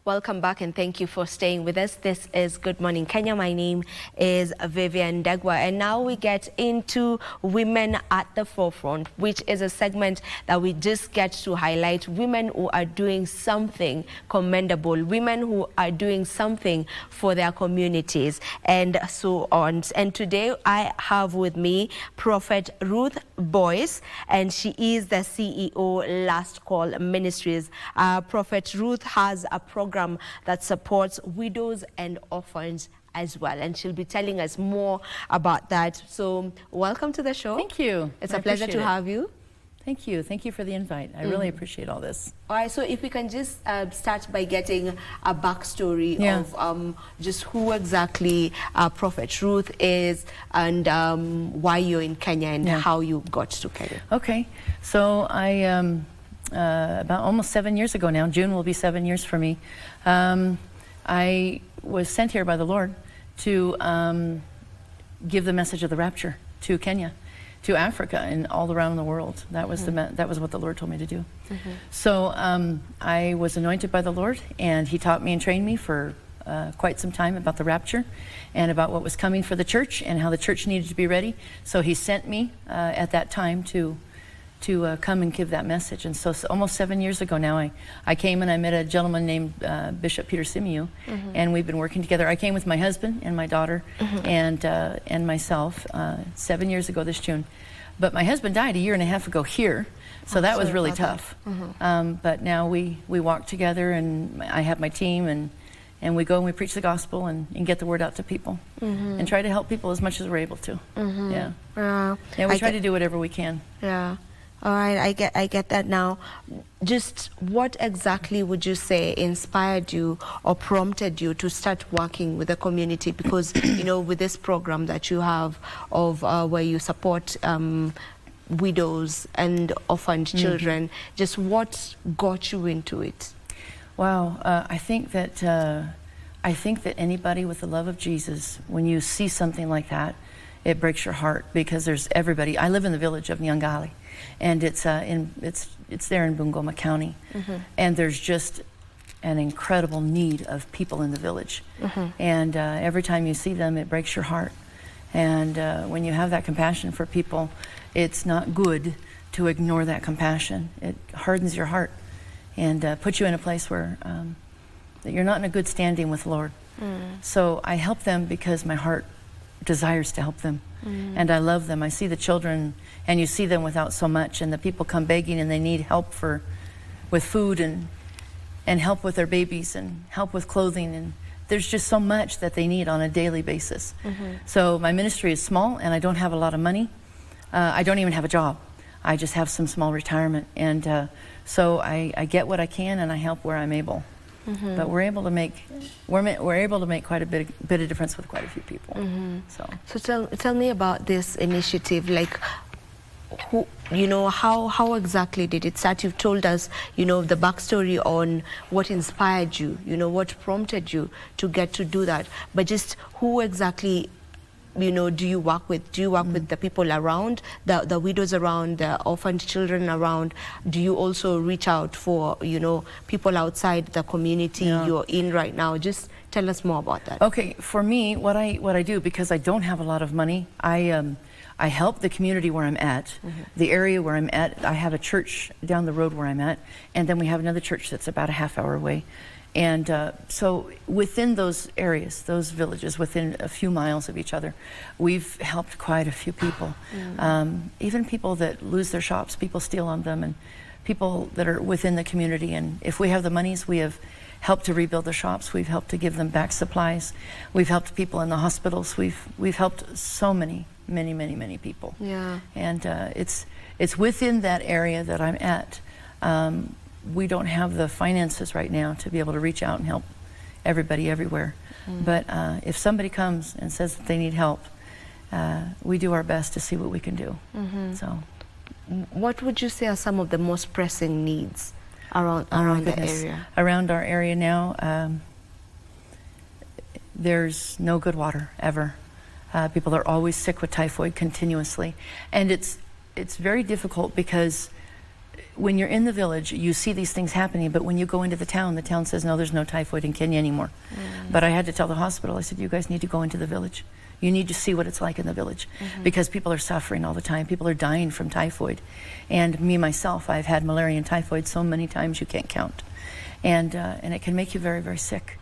Welcome back and thank you for staying with us. This is Good Morning Kenya. My name is Vivian Degwa, and now we get into Women at the Forefront, which is a segment that we just get to highlight women who are doing something commendable, women who are doing something for their communities and so on. And today I have with me Prophet Ruth Boyce, and she is the CEO Last Call Ministries. Prophet Ruth has a program that supports widows and orphans as well, and she'll be telling us more about that. So welcome to the show. Thank you. It's a pleasure to have you. Thank you. Thank you for the invite. I really appreciate all this. All right, so if we can just start by getting a backstory of just who exactly Prophet Ruth is, and why you're in Kenya, and how you got to Kenya. Okay, so I about almost 7 years ago now, June will be 7 years for me, I was sent here by the Lord to give the message of the rapture to Kenya, to Africa, and all around the world. That was that was what the Lord told me to do. So I was anointed by the Lord, and He taught me and trained me for quite some time about the rapture and about what was coming for the church and how the church needed to be ready. So He sent me at that time to come and give that message. And so almost 7 years ago now, I came and I met a gentleman named Bishop Peter Simiu, and we've been working together. I came with my husband and my daughter and myself 7 years ago this June. But my husband died a year and a half ago here, so that was really tough. But now we walk together, and I have my team, and we go and we preach the gospel and get the word out to people and try to help people as much as we're able to. We try to do whatever we can. All right, I get that now. Just what exactly would you say inspired you or prompted you to start working with the community? Because, you know, with this program that you have of where you support widows and orphaned children, just what got you into it? Wow, I think that anybody with the love of Jesus, when you see something like that, it breaks your heart, because there's everybody. I live in the village of Nyangali, and it's there in Bungoma County, and there's just an incredible need of people in the village, and every time you see them, it breaks your heart. And when you have that compassion for people, it's not good to ignore that compassion. It hardens your heart and puts you in a place where that you're not in a good standing with the Lord. So I help them because my heart desires to help them, and I love them. I see the children, and you see them without so much, and the people come begging, and they need help with food and help with their babies and help with clothing, and there's just so much that they need on a daily basis. So my ministry is small, and I don't have a lot of money. I don't even have a job. I just have some small retirement, and so I get what I can, and I help where I'm able. But we're able to make quite a bit of difference with quite a few people. So tell me about this initiative. Like, who, you know, how exactly did it start? You've told us, you know, the backstory on what inspired you, you know, what prompted you to get to do that. But just who exactly, you know, do you work with? Do you work with the people around, the widows around, the orphaned children around? Do you also reach out for, you know, people outside the community you're in right now? Just tell us more about that. Okay, for me, what I do, because I don't have a lot of money, I help the community where I'm at, the area where I'm at. I have a church down the road where I'm at, and then we have another church that's about a half-hour away. And so within those areas, those villages, within a few miles of each other, we've helped quite a few people. Even people that lose their shops, people steal on them, and people that are within the community. And if we have the monies, we have helped to rebuild the shops. We've helped to give them back supplies. We've helped people in the hospitals. We've helped so many people. And it's within that area that I'm at. We don't have the finances right now to be able to reach out and help everybody everywhere. But if somebody comes and says that they need help, we do our best to see what we can do. So, what would you say are some of the most pressing needs around the area? Around our area now, there's no good water ever. People are always sick with typhoid continuously, and it's very difficult because when you're in the village, you see these things happening, but when you go into the town says, no, there's no typhoid in Kenya anymore. But I had to tell the hospital, I said, you guys need to go into the village. You need to see what it's like in the village, because people are suffering all the time. People are dying from typhoid. And me, myself, I've had malaria and typhoid so many times you can't count. And it can make you very, very sick.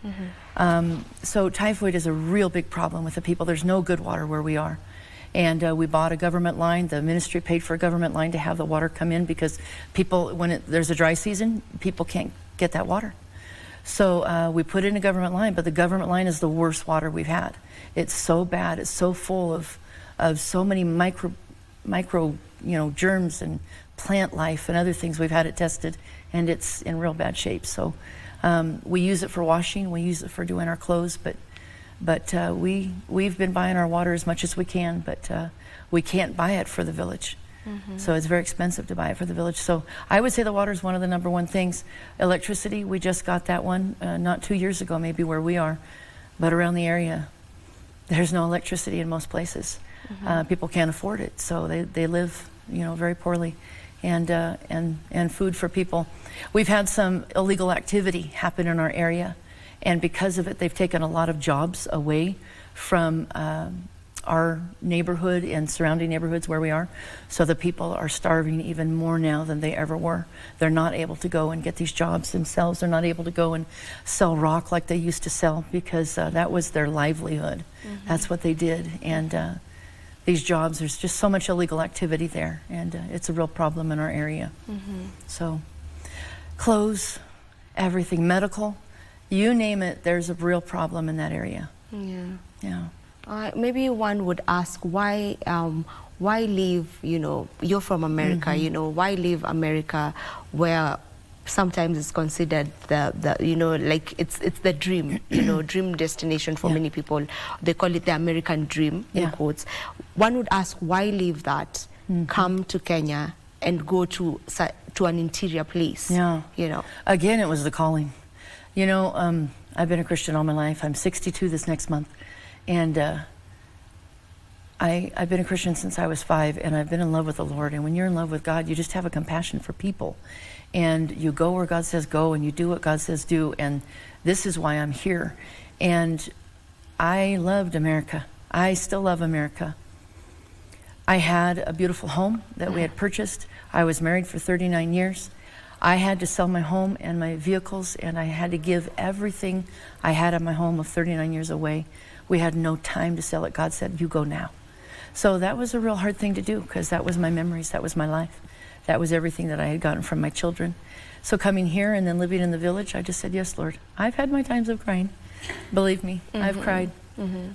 So typhoid is a real big problem with the people. There's no good water where we are. And we bought a government line. The ministry paid for a government line to have the water come in, because people, when there's a dry season, people can't get that water. So we put in a government line, but the government line is the worst water we've had. It's so bad. It's so full of so many micro germs and plant life and other things. We've had it tested, and it's in real bad shape. So we use it for washing. We use it for doing our clothes, but we've been buying our water as much as we can, but we can't buy it for the village. So it's very expensive to buy it for the village. So I would say the water is one of the number one things. Electricity, we just got that one not 2 years ago, maybe where we are, but around the area, there's no electricity in most places. People can't afford it, so they live, very poorly. And food for people. We've had some illegal activity happen in our area, and because of it, they've taken a lot of jobs away from our neighborhood and surrounding neighborhoods where we are. So the people are starving even more now than they ever were. They're not able to go and get these jobs themselves. They're not able to go and sell rock like they used to sell, because that was their livelihood. That's what they did. And these jobs, there's just so much illegal activity there, and it's a real problem in our area. So clothes, everything, medical, you name it, there's a real problem in that area. Yeah. Maybe one would ask, why leave, you're from America, why leave America, where sometimes it's considered like it's the dream, dream destination for many people. They call it the American dream, in quotes. One would ask, why leave that, come to Kenya and go to an interior place? Again, it was the calling. I've been a Christian all my life. I'm 62 this next month. And I've been a Christian since I was 5, and I've been in love with the Lord. And when you're in love with God, you just have a compassion for people. And you go where God says go, and you do what God says do. And this is why I'm here. And I loved America. I still love America. I had a beautiful home that we had purchased. I was married for 39 years. I had to sell my home and my vehicles, and I had to give everything I had in my home of 39 years away. We had no time to sell it. God said, you go now. So that was a real hard thing to do, because that was my memories, that was my life. That was everything that I had gotten from my children. So coming here and then living in the village, I just said, yes, Lord. I've had my times of crying. Believe me, I've cried.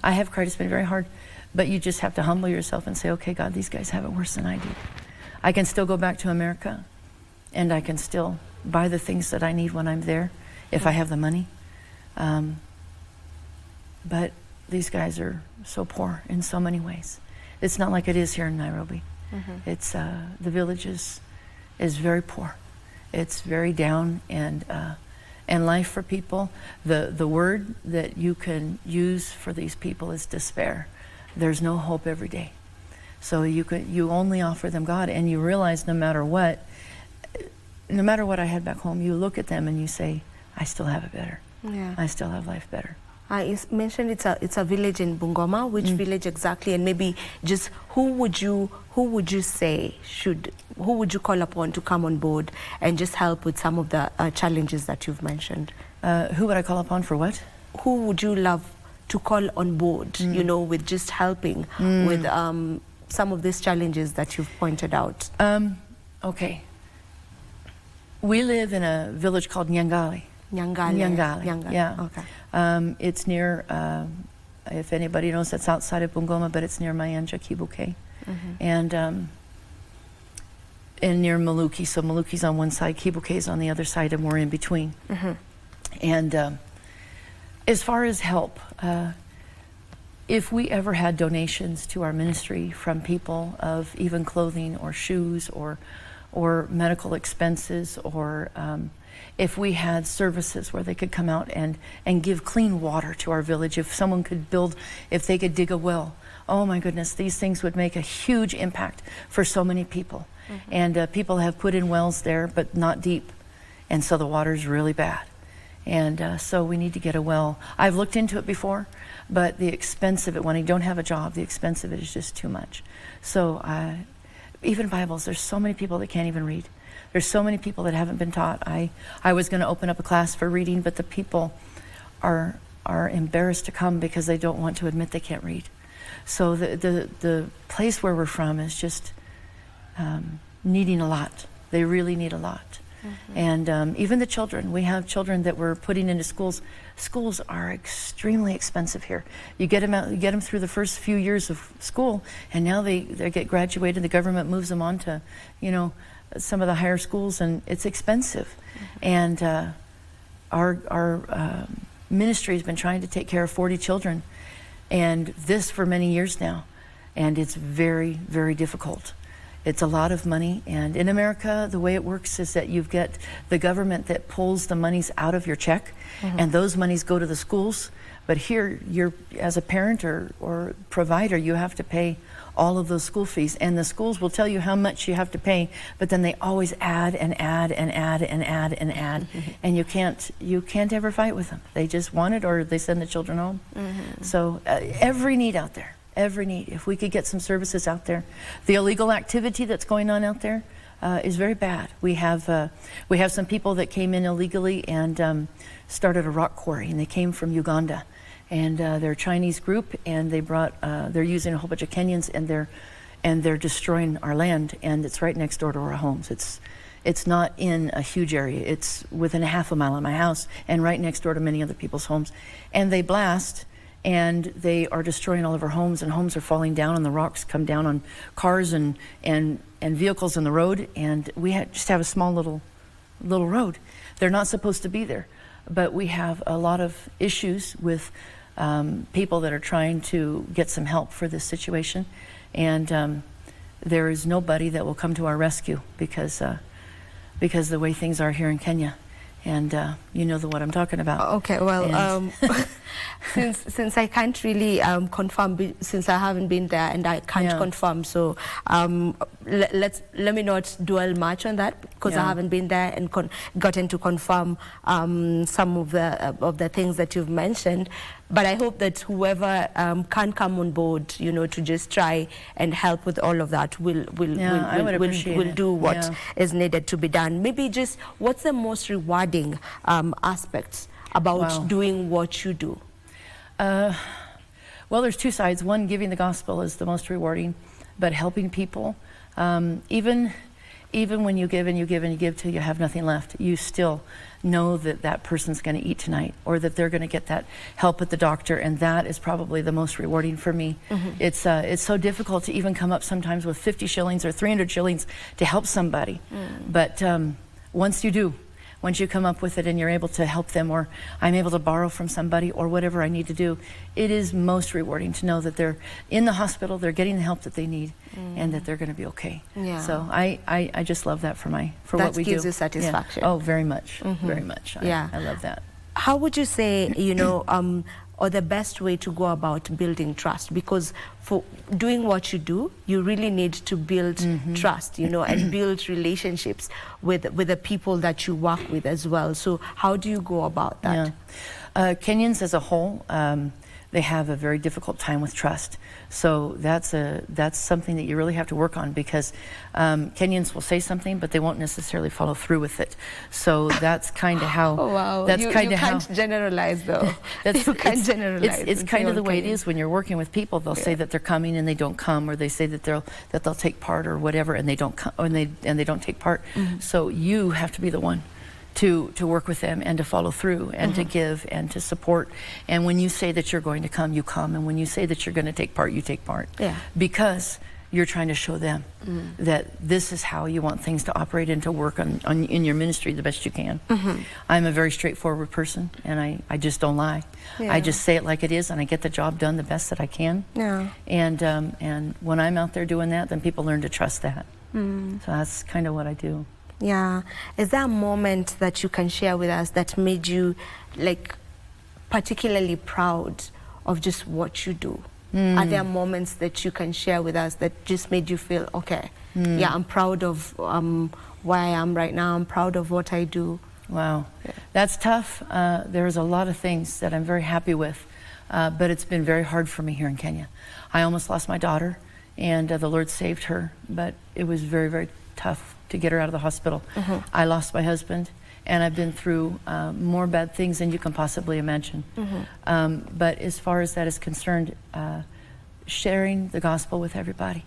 I have cried. It's been very hard. But you just have to humble yourself and say, okay, God, these guys have it worse than I do. I can still go back to America, and I can still buy the things that I need when I'm there, if I have the money. But these guys are so poor in so many ways. It's not like it is here in Nairobi. It's the village is very poor. It's very down, and life for people. The word that you can use for these people is despair. There's no hope every day. So you only offer them God, and you realize no matter what I had back home, you look at them and you say, I still have it better. I still have life better. You mentioned it's a village in Bungoma. Which village exactly? And maybe just who would you call upon to come on board and just help with some of the challenges that you've mentioned? Who would I call upon for what? Who would you love to call on board, with just helping with some of these challenges that you've pointed out? Okay. We live in a village called Nyangali. Nyangali. Yeah. Okay. It's near, if anybody knows, that's outside of Bungoma, but it's near Mayanja, Kibuke, and near Maluki. So Maluki's on one side, Kibuke's on the other side, and we're in between. And as far as help, if we ever had donations to our ministry from people of even clothing or shoes or medical expenses, or if we had services where they could come out and give clean water to our village, if someone could if they could dig a well, oh my goodness, these things would make a huge impact for so many people. And people have put in wells there, but not deep. And so the water's really bad. And so we need to get a well. I've looked into it before, but the expense of it, when you don't have a job, the expense of it is just too much. So even Bibles, there's so many people that can't even read. There's so many people that haven't been taught. I was going to open up a class for reading, but the people are embarrassed to come because they don't want to admit they can't read. So the place where we're from is just needing a lot. They really need a lot. And even the children, we have children that we're putting into schools. Schools are extremely expensive here. You get them out, you get them through the first few years of school, and now they get graduated. The government moves them on to, some of the higher schools, and it's expensive. And our ministry has been trying to take care of 40 children, and this for many years now, and it's very, very difficult. It's a lot of money, and in America, the way it works is that you've got the government that pulls the monies out of your check, and those monies go to the schools. But here, you're, as a parent or provider, you have to pay all of those school fees, and the schools will tell you how much you have to pay, but then they always add and add and add and add and add, and you can't ever fight with them. They just want it, or they send the children home. So every need out there. Every need. If we could get some services out there. The illegal activity that's going on out there is very bad. We have some people that came in illegally and started a rock quarry, and they came from Uganda, and they're a Chinese group, and they brought they're using a whole bunch of Kenyans, and they're destroying our land, and it's right next door to our homes. It's not in a huge area. It's within a half a mile of my house and right next door to many other people's homes, and they blast. And they are destroying all of our homes, and homes are falling down, and the rocks come down on cars and vehicles on the road, and we just have a small little road. They're not supposed to be there, but we have a lot of issues with people that are trying to get some help for this situation, and there is nobody that will come to our rescue because the way things are here in Kenya. And you know what I'm talking about. Okay, well, since I can't really confirm, since I haven't been there and I can't confirm, so let me not dwell much on that, because I haven't been there and gotten to confirm some of the things that you've mentioned. But I hope that whoever can come on board, to just try and help with all of that will do what is needed to be done. Maybe just what's the most rewarding aspects about doing what you do? Well, there's two sides. One, giving the gospel is the most rewarding, but helping people, even when you give and you give and you give till you have nothing left, you still know that person's going to eat tonight, or that they're going to get that help at the doctor, and that is probably the most rewarding for me. It's so difficult to even come up sometimes with 50 shillings or 300 shillings to help somebody, but once you come up with it and you're able to help them, or I'm able to borrow from somebody, or whatever I need to do, it is most rewarding to know that they're in the hospital, they're getting the help that they need, and that they're going to be okay. So I just love that for what we do. That gives you satisfaction. Oh, very much, very much. I love that. How would you say, or the best way to go about building trust? Because for doing what you do, you really need to build trust, and build relationships with the people that you work with as well. So how do you go about that? Kenyans as a whole, they have a very difficult time with trust. So that's something that you really have to work on, because Kenyans will say something, but they won't necessarily follow through with it. So that's kind of how. Oh wow! You can't generalize though. You can't generalize. It's kind of the way it is when you're working with people. They'll say that they're coming and they don't come, or they say that they'll take part or whatever, and they don't come, and they don't take part. So you have to be the one to work with them and to follow through and to give and to support. And when you say that you're going to come, you come. And when you say that you're going to take part, you take part. Because you're trying to show them that this is how you want things to operate and to work in your ministry the best you can. I'm a very straightforward person, and I just don't lie. I just say it like it is, and I get the job done the best that I can. And when I'm out there doing that, then people learn to trust that. So that's kind of what I do. Is there a moment that you can share with us that made you particularly proud of just what you do? Are there moments that you can share with us that just made you feel, okay, yeah, I'm proud of where I am right now. I'm proud of what I do. Wow, that's tough. There's a lot of things that I'm very happy with, but it's been very hard for me here in Kenya. I almost lost my daughter, and the Lord saved her, but it was very, very tough to get her out of the hospital. I lost my husband, and I've been through more bad things than you can possibly imagine. But as far as that is concerned, sharing the gospel with everybody.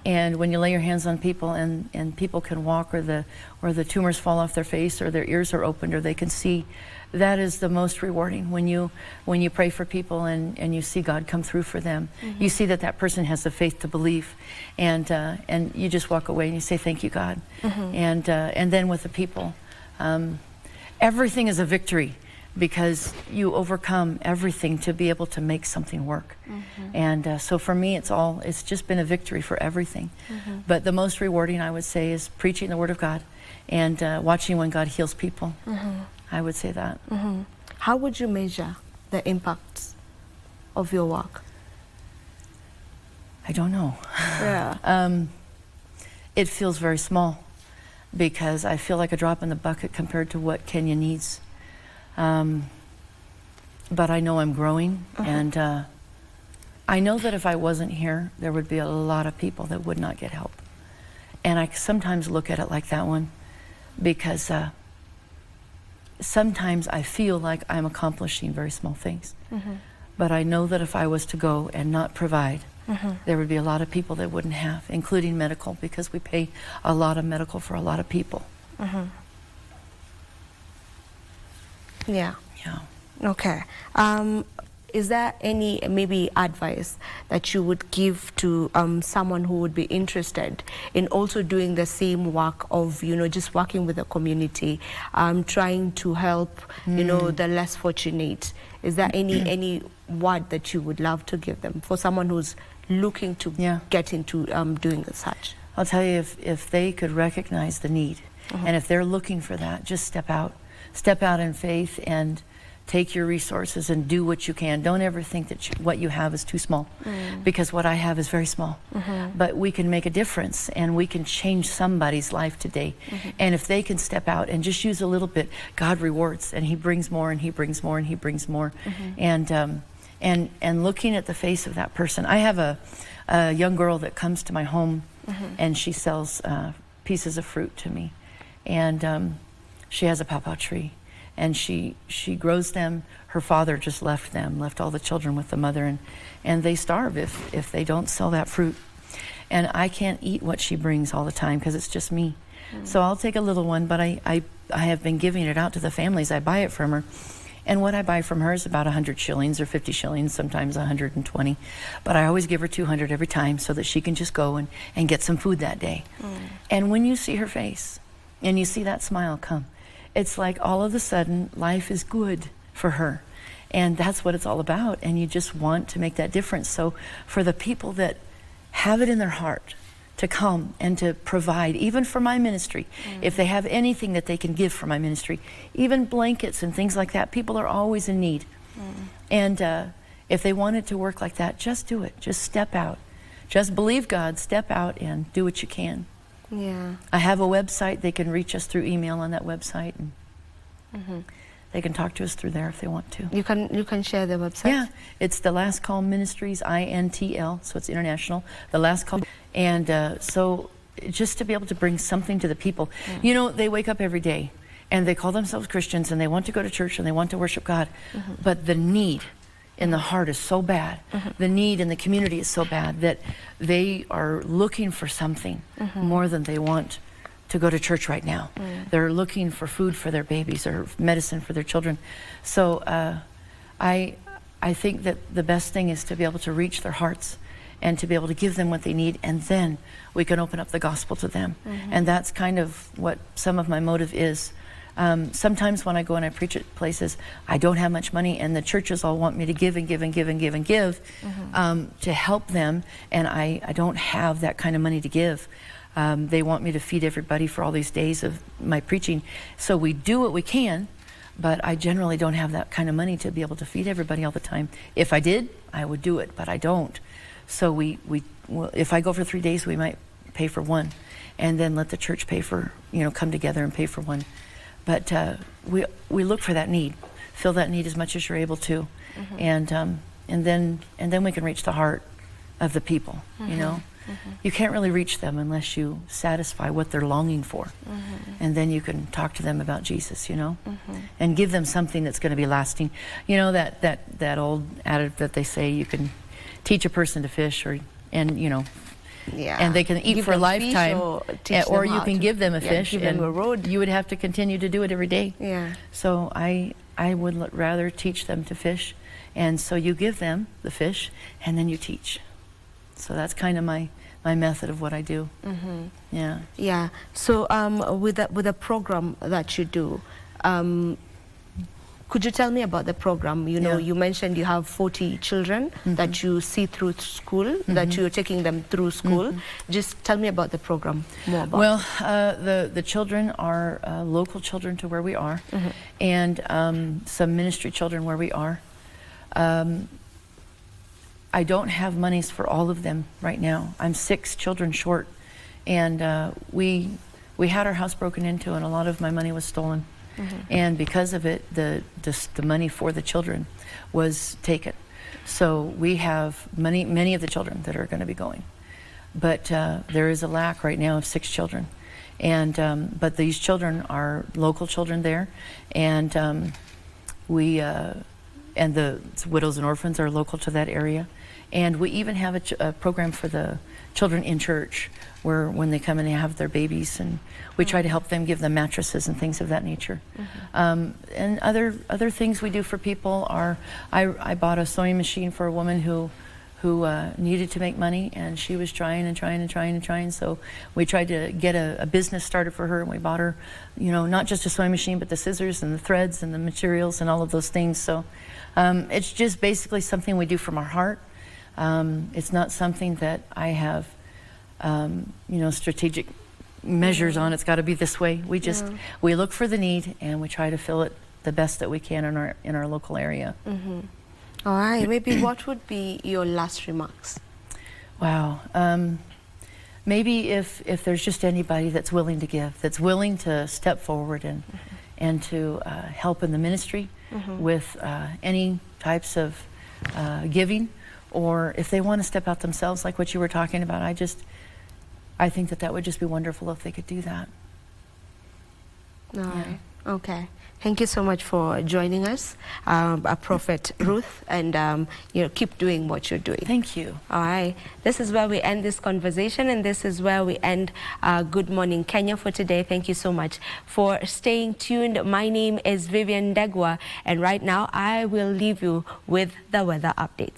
And when you lay your hands on people and people can walk, or the tumors fall off their face, or their ears are opened, or they can see, that is the most rewarding. When you pray for people and you see God come through for them, you see that person has the faith to believe, and you just walk away and you say, thank you, God. And then with the people, everything is a victory, because you overcome everything to be able to make something work. And so for me, it's just been a victory for everything. But the most rewarding, I would say, is preaching the Word of God and watching when God heals people. I would say that. How would you measure the impacts of your work? I don't know. Yeah. It feels very small, because I feel like a drop in the bucket compared to what Kenya needs. But I know I'm growing, and I know that if I wasn't here, there would be a lot of people that would not get help. And I sometimes look at it like that one, because sometimes I feel like I'm accomplishing very small things. But I know that if I was to go and not provide, there would be a lot of people that wouldn't have, including medical, because we pay a lot of medical for a lot of people. Yeah. Yeah. Okay. Is there any maybe advice that you would give to someone who would be interested in also doing the same work of, just working with the community, trying to help, the less fortunate? Is there any word that you would love to give them for someone who's looking to get into doing such? I'll tell you, if they could recognize the need, and if they're looking for that, just step out. Step out in faith and take your resources and do what you can. Don't ever think that what you have is too small, because what I have is very small. But we can make a difference, and we can change somebody's life today. And if they can step out and just use a little bit, God rewards, and He brings more, and He brings more, and He brings more. And looking at the face of that person. I have a young girl that comes to my home, and she sells pieces of fruit to me. And she has a pawpaw tree, and she grows them. Her father just left all the children with the mother, and they starve if they don't sell that fruit. And I can't eat what she brings all the time, because it's just me. So I'll take a little one, but I have been giving it out to the families. I buy it from her, and what I buy from her is about 100 shillings or 50 shillings, sometimes 120. But I always give her 200 every time, so that she can just go and get some food that day. And when you see her face, and you see that smile come, it's like all of a sudden life is good for her. And that's what it's all about. And you just want to make that difference. So for the people that have it in their heart to come and to provide, even for my ministry, if they have anything that they can give for my ministry, even blankets and things like that, people are always in need. And if they want it to work like that, just do it. Just step out. Just believe God, step out and do what you can. Yeah. I have a website. They can reach us through email on that website, and they can talk to us through there if they want to. You can share the website. Yeah, it's The Last Call Ministries, INTL, so it's international. The Last Call, and so just to be able to bring something to the people. They wake up every day, and they call themselves Christians, and they want to go to church, and they want to worship God, but the need in the heart is so bad. The need in the community is so bad that they are looking for something more than they want to go to church right now. They're looking for food for their babies or medicine for their children. So I think that the best thing is to be able to reach their hearts and to be able to give them what they need, and then we can open up the gospel to them. And that's kind of what some of my motive is. Sometimes when I go and I preach at places, I don't have much money, and the churches all want me to give and give and give and give and give to help them, and I don't have that kind of money to give. They want me to feed everybody for all these days of my preaching. So we do what we can, but I generally don't have that kind of money to be able to feed everybody all the time. If I did, I would do it, but I don't. So well, if I go for 3 days, we might pay for one, and then let the church pay for, come together and pay for one. But we look for that need, fill that need as much as you're able to, and then we can reach the heart of the people. You can't really reach them unless you satisfy what they're longing for, and then you can talk to them about Jesus, and give them something that's going to be lasting. That old adage that they say, you can teach a person to fish, and they can eat Give for a them lifetime, fish or them you how can to- give them a fish, give them and a road. you would have to continue to do it every day. Yeah. So I would rather teach them to fish, and so you give them the fish, and then you teach. So that's kind of my method of what I do. Yeah. Yeah. So with the program that you do, could you tell me about the program? You mentioned you have 40 children that you see through school, that you're taking them through school. Just tell me about the program more about. Well, the children are local children to where we are, and some ministry children where we are. I don't have monies for all of them right now. I'm 6 children short, and we had our house broken into, and a lot of my money was stolen. And because of it, the money for the children was taken. So we have many of the children that are going to be going, but there is a lack right now of 6 children, and but these children are local children there, and and the widows and orphans are local to that area. And we even have a program for the children in church, where when they come and they have their babies, and we try to help them, give them mattresses and things of that nature. And other things we do for people are, I bought a sewing machine for a woman who needed to make money, and she was trying. So we tried to get a business started for her, and we bought her, not just a sewing machine, but the scissors and the threads and the materials and all of those things. So it's just basically something we do from our heart. It's not something that I have, strategic measures on. It's got to be this way. We look for the need, and we try to fill it the best that we can in our local area. All right. Maybe what would be your last remarks? Wow. Maybe if there's just anybody that's willing to give, that's willing to step forward and to help in the ministry with any types of giving, or if they want to step out themselves, like what you were talking about, I think that would just be wonderful if they could do that. All right. Okay. Thank you so much for joining us, Prophet Ruth, and keep doing what you're doing. Thank you. All right. This is where we end this conversation, and this is where we end Good Morning Kenya for today. Thank you so much for staying tuned. My name is Vivian Degwa, and right now I will leave you with the weather updates.